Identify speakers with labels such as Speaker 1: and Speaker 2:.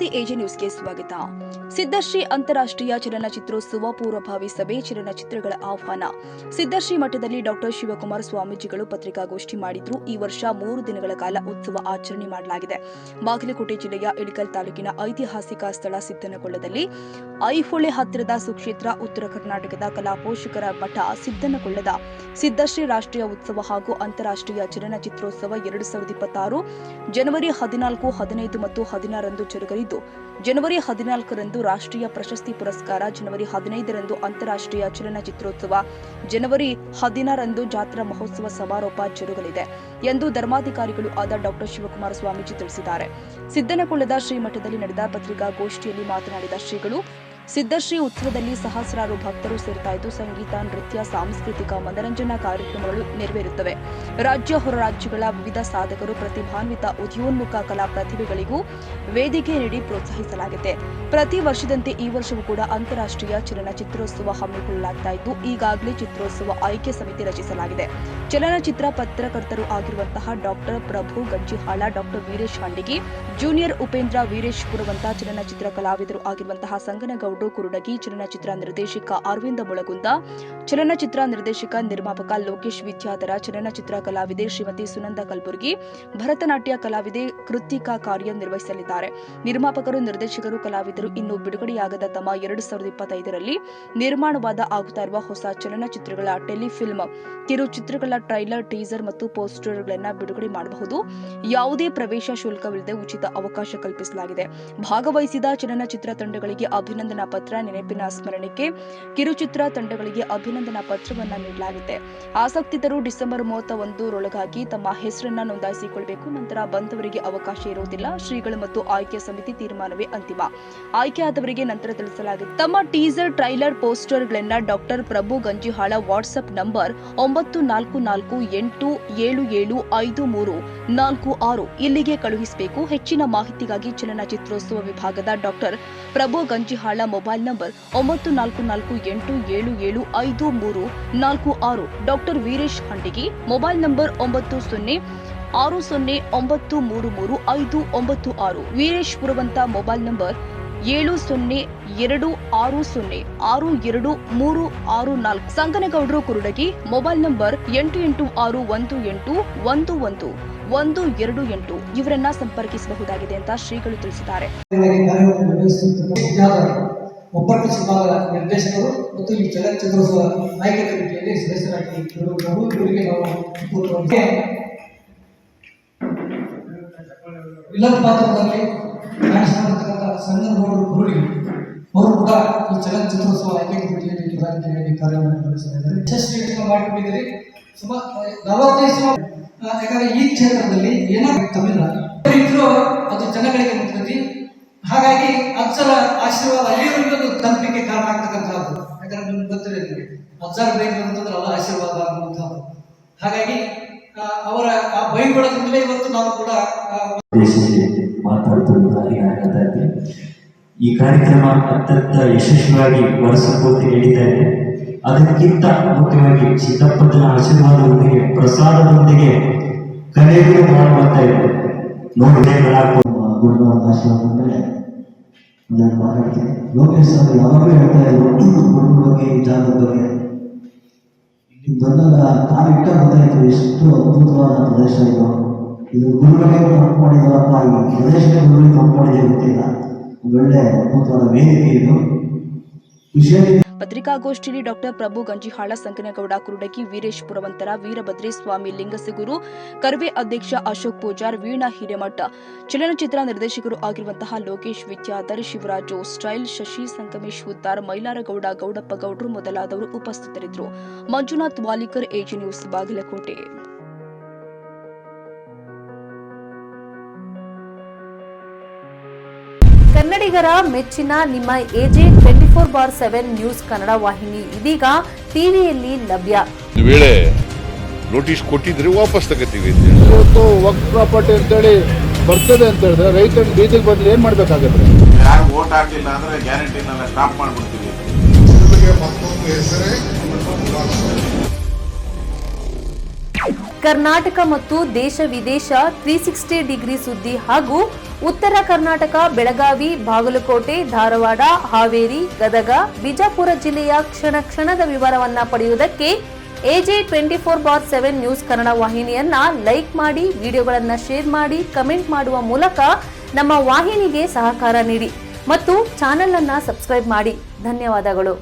Speaker 1: ನಮಸ್ತೆ ಎಜೆ ನ್ಯೂಸ್ಗೆ ಸ್ವಾಗತ. ಸಿದ್ದಶ್ರೀ ಅಂತಾರಾಷ್ಟ್ರೀಯ ಚಲನಚಿತ್ರೋತ್ಸವ ಪೂರ್ವಭಾವಿ ಸಭೆ, ಚಲನಚಿತ್ರಗಳ ಆಹ್ವಾನ. ಸಿದ್ದಶ್ರೀ ಮಠದಲ್ಲಿ ಡಾಕ್ಟರ್ ಶಿವಕುಮಾರ ಸ್ವಾಮೀಜಿಗಳು ಪತ್ರಿಕಾಗೋಷ್ಠಿ ಮಾಡಿದ್ರು. ಈ ವರ್ಷ 3 ದಿನಗಳ ಕಾಲ ಉತ್ಸವ ಆಚರಣೆ ಮಾಡಲಾಗಿದೆ. ಬಾಗಲಕೋಟೆ ಜಿಲ್ಲೆಯ ಇಳಕಲ್ ತಾಲೂಕಿನ ಐತಿಹಾಸಿಕ ಸ್ಥಳ ಸಿದ್ದನಕೊಳ್ಳದಲ್ಲಿ, ಐಹೊಳೆ ಹತ್ತಿರದ ಸುಕ್ಷೇತ್ರ, ಉತ್ತರ ಕರ್ನಾಟಕದ ಕಲಾಪೋಷಕರ ಮಠ ಸಿದ್ದನಕೊಳ್ಳದ ಸಿದ್ದಶ್ರೀ ರಾಷ್ಟ್ರೀಯ ಉತ್ಸವ ಹಾಗೂ ಅಂತಾರಾಷ್ಟ್ರೀಯ ಚಲನಚಿತ್ರೋತ್ಸವ 2026 ಜನವರಿ 14, 15 ಮತ್ತು 16ರಂದು ಜರುಗಲಿದ್ದು, ಜನವರಿ 14ರಂದು ರಾಷ್ಟ್ರೀಯ ಪ್ರಶಸ್ತಿ ಪುರಸ್ಕಾರ, ಜನವರಿ 15ರಂದು ಅಂತಾರಾಷ್ಟ್ರೀಯ ಚಲನಚಿತ್ರೋತ್ಸವ, ಜನವರಿ 16ರಂದು ಜಾತ್ರಾ ಮಹೋತ್ಸವ ಸಮಾರೋಪ ಜರುಗಲಿದೆ ಎಂದು ಧರ್ಮಾಧಿಕಾರಿಗಳು ಆದ ಡಾಕ್ಟರ್ ಶಿವಕುಮಾರ ಸ್ವಾಮೀಜಿ ತಿಳಿಸಿದ್ದಾರೆ. ಸಿದ್ದನಕೊಳ್ಳದ ಶ್ರೀಮಠದಲ್ಲಿ ನಡೆದ ಪತ್ರಿಕಾಗೋಷ್ಠಿಯಲ್ಲಿ ಮಾತನಾಡಿದ ಶ್ರೀಗಳು, ಸಿದ್ದಶ್ರೀ ಉತ್ಸವದಲ್ಲಿ ಸಹಸ್ರಾರು ಭಕ್ತರು ಸೇರ್ತಾ ಇದ್ದು, ಸಂಗೀತ, ನೃತ್ಯ, ಸಾಂಸ್ಕೃತಿಕ, ಮನರಂಜನಾ ಕಾರ್ಯಕ್ರಮಗಳು ನೆರವೇರುತ್ತವೆ. ರಾಜ್ಯ, ಹೊರ ರಾಜ್ಯಗಳ ವಿವಿಧ ಸಾಧಕರು, ಪ್ರತಿಭಾನ್ವಿತ, ಉದಯೋನ್ಮುಖ ಕಲಾ ಪ್ರತಿಭೆಗಳಿಗೂ ವೇದಿಕೆ ನೀಡಿ ಪ್ರೋತ್ಸಾಹಿಸಲಾಗಿದೆ. ಪ್ರತಿ ವರ್ಷದಂತೆ ಈ ವರ್ಷವೂ ಕೂಡ ಅಂತಾರಾಷ್ಟ್ರೀಯ ಚಲನಚಿತ್ರೋತ್ಸವ ಹಮ್ಮಿಕೊಳ್ಳಲಾಗ್ತಾ ಇದ್ದು, ಈಗಾಗಲೇ ಚಿತ್ರೋತ್ಸವ ಆಯ್ಕೆ ಸಮಿತಿ ರಚಿಸಲಾಗಿದೆ. ಚಲನಚಿತ್ರ ಪತ್ರಕರ್ತರು ಆಗಿರುವಂತಹ doctor Prabhu ಗಂಜಿಹಾಳ, doctor Veeresh ಹಂಡಿಗಿ, junior Upendra, Veeresh ಪುರವಂತ, ಚಲನಚಿತ್ರ ಕಲಾವಿದರು ಆಗಿರುವಂತಹ ಸಂಗನಗೌಡರು ಕುರುಡಗಿ, ಚಲನಚಿತ್ರ ನಿರ್ದೇಶಕ ಅರವಿಂದ ಮುಳಗುಂದ, ಚಲನಚಿತ್ರ ನಿರ್ದೇಶಕ ನಿರ್ಮಾಪಕ ಲೋಕೇಶ್ ವಿದ್ಯಾಧರ, ಚಲನಚಿತ್ರ ಕಲಾವಿದೆ ಶ್ರೀಮತಿ ಸುನಂದ ಕಲಬುರ್ಗಿ, ಭರತನಾಟ್ಯ ಕಲಾವಿದೆ ಕೃತಿಕಾ ಕಾರ್ಯ ನಿರ್ವಹಿಸಲಿದ್ದಾರೆ. ನಿರ್ಮಾಪಕರು, ನಿರ್ದೇಶಕರು, ಕಲಾವಿದರು ಇನ್ನೂ ಬಿಡುಗಡೆಯಾಗದ ತಮ್ಮ 2025ರಲ್ಲಿ ನಿರ್ಮಾಣವಾದ ಆಗುತ್ತಾ ಇರುವ ಹೊಸ ಚಲನಚಿತ್ರಗಳ ಟೆಲಿಫಿಲ್ಮ್, ಕಿರುಚಿತ್ರಗಳ ಟ್ರೈಲರ್, ಟೀಸರ್ ಮತ್ತು ಪೋಸ್ಟರ್ಗಳನ್ನು ಬಿಡುಗಡೆ ಮಾಡಬಹುದು. ಯಾವುದೇ ಪ್ರವೇಶ ಶುಲ್ಕವಿಲ್ಲದೆ ಉಚಿತ ಅವಕಾಶ ಕಲ್ಪಿಸಲಾಗಿದೆ. ಭಾಗವಹಿಸಿದ ಚಲನಚಿತ್ರ ತಂಡಗಳಿಗೆ ಅಭಿನಂದನಾ ಪತ್ರ, ನೆನಪಿನ ಸ್ಮರಣೆಗೆ ಕಿರುಚಿತ್ರ ತಂಡಗಳಿಗೆ ಅಭಿನಂದನಾ ಪತ್ರವನ್ನು ನೀಡಲಾಗಿದೆ. ಆಸಕ್ತಿತರು ಡಿಸೆಂಬರ್ 31ರೊಳಗಾಗಿ ತಮ್ಮ ಹೆಸರನ್ನು ನೋಂದಾಯಿಸಿಕೊಳ್ಳಬೇಕು. ನಂತರ ಬಂದವರಿಗೆ ಅವಕಾಶ ಇರುವುದಿಲ್ಲ. ಶ್ರೀಗಳು ಮತ್ತು ಆಯ್ಕೆ ಸಮಿತಿ ತೀರ್ಮಾನವೇ ಅಂತಿಮ. ಆಯ್ಕೆಯಾದವರಿಗೆ ನಂತರ ತಿಳಿಸಲಾಗಿದೆ. ತಮ್ಮ ಟೀಸರ್, ಟ್ರೈಲರ್, ಪೋಸ್ಟರ್ಗಳನ್ನು doctor Prabhu Ganjihal WhatsApp number 9448775346 ಇಲ್ಲಿಗೆ ಕಳುಹಿಸಬೇಕು. ಹೆಚ್ಚಿನ ಮಾಹಿತಿಗಾಗಿ ಚಲನಚಿತ್ರೋತ್ಸವ ವಿಭಾಗದ doctor Prabhu Ganjihal mobile number 9448775346, doctor Veeresh Handigi mobile number 9060933596, Veeresh Puravanth mobile number 7026062364, ಸಂಗನಗೌಡರು ಕುರುಡಗಿ ಮೊಬೈಲ್ ನಂಬರ್ 8861811128 ಇವರನ್ನ ಸಂಪರ್ಕಿಸಬಹುದಾಗಿದೆ ಅಂತ ಶ್ರೀಗಳು ತಿಳಿಸಿದ್ದಾರೆ.
Speaker 2: ಒಬ್ಬಟ್ಟು ವಿಭಾಗ ನಿರ್ದೇಶಕರು ಮತ್ತು ಈ ಚಲನಚಿತ್ರೋತ್ಸವ ಆಯ್ಕೆ ಕಮಿಟಿಯಲ್ಲಿ ಸದಸ್ಯರಾಗಿ ಇವರಿಗೆ ನಾವು ವಿಲನ್ ಪಾತ್ರದಲ್ಲಿ ಕಾಣಿಸಿಕೊಂಡಿರ್ತಕ್ಕಂಥ ಸಂಗನಗೌಡರು ಕುರುಡಿ ಅವರು ಕೂಡ ಈ ಚಲನಚಿತ್ರೋತ್ಸವ ಆಯ್ಕೆ ಕಮಿಟಿಯಲ್ಲಿ ಪ್ರಧಾನಿಯಾಗಿ ಕಾರ್ಯನಿರ್ವಹಿಸಿದ್ದಾರೆ. ಯಶಸ್ವಿಯಾಗಿ ಮಾಡಿಕೊಂಡಿದ್ದೀರಿ. ಸುಮಾರು 45 ಯಾಕಂದ್ರೆ ಈ ಕ್ಷೇತ್ರದಲ್ಲಿ ಏನಾಗುತ್ತೆ ತಮಿಳುನಾಡು ಇದ್ರು ಅದು ಜನಗಳಿಗೆ ಮುಖ್ಯತೆ. ಹಾಗಾಗಿ ಅಜ್ಜರ ಆಶೀರ್ವಾದ ಅಲ್ಲಿವರೆಗೂ ತಲುಪಲಿಕ್ಕೆ ಕಾರಣ ಆಗ್ತಕ್ಕಂಥದ್ದು. ಯಾಕಂದ್ರೆ ನಿಮ್ಗೆ ಗೊತ್ತಿದೆ, ಅಜ್ಜರ ಬೈಕ್ ಅಂತಂದ್ರೆ ಅಲ್ಲ ಆಶೀರ್ವಾದ ಆಗುವಂಥದ್ದು. ಹಾಗಾಗಿ ಅವರ ಆ ಬೈಗುಳದಿಂದಲೇ ಇವತ್ತು ನಾವು ಕೂಡ
Speaker 3: ಮಾತಾಡುತ್ತಿರುವುದಾಗಿ ಈ ಕಾರ್ಯಕ್ರಮ ಅತ್ಯಂತ ಯಶಸ್ವಿಯಾಗಿ ವರ್ಷಪೂರ್ತಿ ನಡೀತಾ ಇದೆ. ಅದಕ್ಕಿಂತ ಮುಖ್ಯವಾಗಿ ಸಿದ್ದಪ್ಪನ ಆಶೀರ್ವಾದದೊಂದಿಗೆ, ಪ್ರಸಾದದೊಂದಿಗೆ ಕಲೆಗಳು ಮಾಡುವಂತ ಇದೆ. ನೋಡಿದೆ
Speaker 4: ಆಶೀರ್ವಾದ ಮೇಲೆ ನಾನು ಮಾತಾಡ್ತೀನಿ. ಲೋಕೇಶ್ ಅವರು ಯಾವಾಗಲೂ ಹೇಳ್ತಾ ಇದ್ರು ಗುರು ಬಗ್ಗೆ, ಜಾಗದ ಬಗ್ಗೆ. ಇಲ್ಲಿ ಬಂದಾಗ ಕಾಲಿಟ್ಟ ಗೊತ್ತಾಯ್ತು ಎಷ್ಟು ಅದ್ಭುತವಾದ ಪ್ರದೇಶ ಇದು. ಇದು ಗುರುಗಳಿಗೆ ತಪ್ಪು ಮಾಡಿದವಪ್ಪ, ಈ ಪ್ರದೇಶಕ್ಕೆ ಗುರುಗಳಿಗೆ ತಪ್ಪು ಮಾಡಿದೆ ಗೊತ್ತಿಲ್ಲ. ಒಳ್ಳೆ ಅದ್ಭುತವಾದ ವೇದಿಕೆ ಇದು. ವಿಷಯ
Speaker 1: ಪತ್ರಿಕಾಗೋಷ್ಠಿಯಲ್ಲಿ ಡಾಕ್ಟರ್ ಪ್ರಭು ಗಂಜಿಹಾಳ, ಸಂಗನಗೌಡ ಕುರುಡಗಿ, ವೀರೇಶ್ ಪುರವಂತರ, ವೀರಭದ್ರಿ ಸ್ವಾಮಿ ಲಿಂಗಸಿಗೂರು, ಕರ್ವೆ ಅಧ್ಯಕ್ಷ ಅಶೋಕ್ ಪೂಜಾರ್, ವೀಣಾ ಹಿರೇಮಠ, ಚಲನಚಿತ್ರ ನಿರ್ದೇಶಕರು ಆಗಿರುವಂತಹ ಲೋಕೇಶ್ ವಿದ್ಯಾಧರ್, ಶಿವರಾಜು ಸ್ಟೈಲ್, ಶಶಿ ಸಂಗಮೇಶ್ ಹುದ್ದಾರ್, ಮೈಲಾರಗೌಡ, ಗೌಡಪ್ಪ ಗೌಡ್ರು ಮೊದಲಾದವರು ಉಪಸ್ಥಿತರಿದ್ದರು. Manjunath Walikar, AJ news, Bagalkot.
Speaker 5: ಕನ್ನಡಿಗರ ಮೆಚ್ಚಿನ ನಿಮ್ಮ ಎಜೆ 24/7 ನ್ಯೂಸ್ ಕನ್ನಡ ವಾಹಿನಿ ಇದೀಗ ಟಿವಿಯಲ್ಲಿ ಲಭ್ಯ.
Speaker 6: ವೇಳೆ ನೋಟಿಸ್ ಕೊಟ್ಟಿದ್ರೆ ವಾಪಸ್ ತಗೋತೀವಿ.
Speaker 7: ಇವತ್ತು ವಕ್ಫ್ ಪ್ರಾಪರ್ಟಿ ಅಂತೇಳಿ ಬರ್ತದೆ ಅಂತ ಹೇಳಿದ್ರೆ ರೈತರ ಬೀದಿಗೆ ಬಂದು ಏನ್ ಮಾಡ್ಬೇಕಾಗತ್ತೆ?
Speaker 6: ಯಾರು ವೋಟ್ ಹಾಕಲಿಲ್ಲ ಅಂದ್ರೆ ಗ್ಯಾರಂಟಿನೆಲ್ಲ ಸ್ಟಾಪ್ ಮಾಡ್ಬಿಡ್ತೀವಿ. ಮತ್ತೊಂದು ಹೆಸರೇ
Speaker 5: ಕರ್ನಾಟಕ ಮತ್ತು ದೇಶ ವಿದೇಶ 360 ಡಿಗ್ರಿ ಸುದ್ದಿ ಹಾಗೂ ಉತ್ತರ ಕರ್ನಾಟಕ, ಬೆಳಗಾವಿ, ಬಾಗಲಕೋಟೆ, ಧಾರವಾಡ, ಹಾವೇರಿ, ಗದಗ, ಬಿಜಾಪುರ ಜಿಲ್ಲೆಯ ಕ್ಷಣ ಕ್ಷಣದ ವಿವರವನ್ನ ಪಡೆಯುವುದಕ್ಕೆ AJ 24/7 ನ್ಯೂಸ್ ಕನ್ನಡ ವಾಹಿನಿಯನ್ನ ಲೈಕ್ ಮಾಡಿ, ವಿಡಿಯೋಗಳನ್ನ ಶೇರ್ ಮಾಡಿ, ಕಮೆಂಟ್ ಮಾಡುವ ಮೂಲಕ ನಮ್ಮ ವಾಹಿನಿಗೆ ಸಹಕಾರ ನೀಡಿ ಮತ್ತು ಚಾನೆಲ್ ಅನ್ನ ಸಬ್ಸ್ಕ್ರೈಬ್ ಮಾಡಿ. ಧನ್ಯವಾದಗಳು.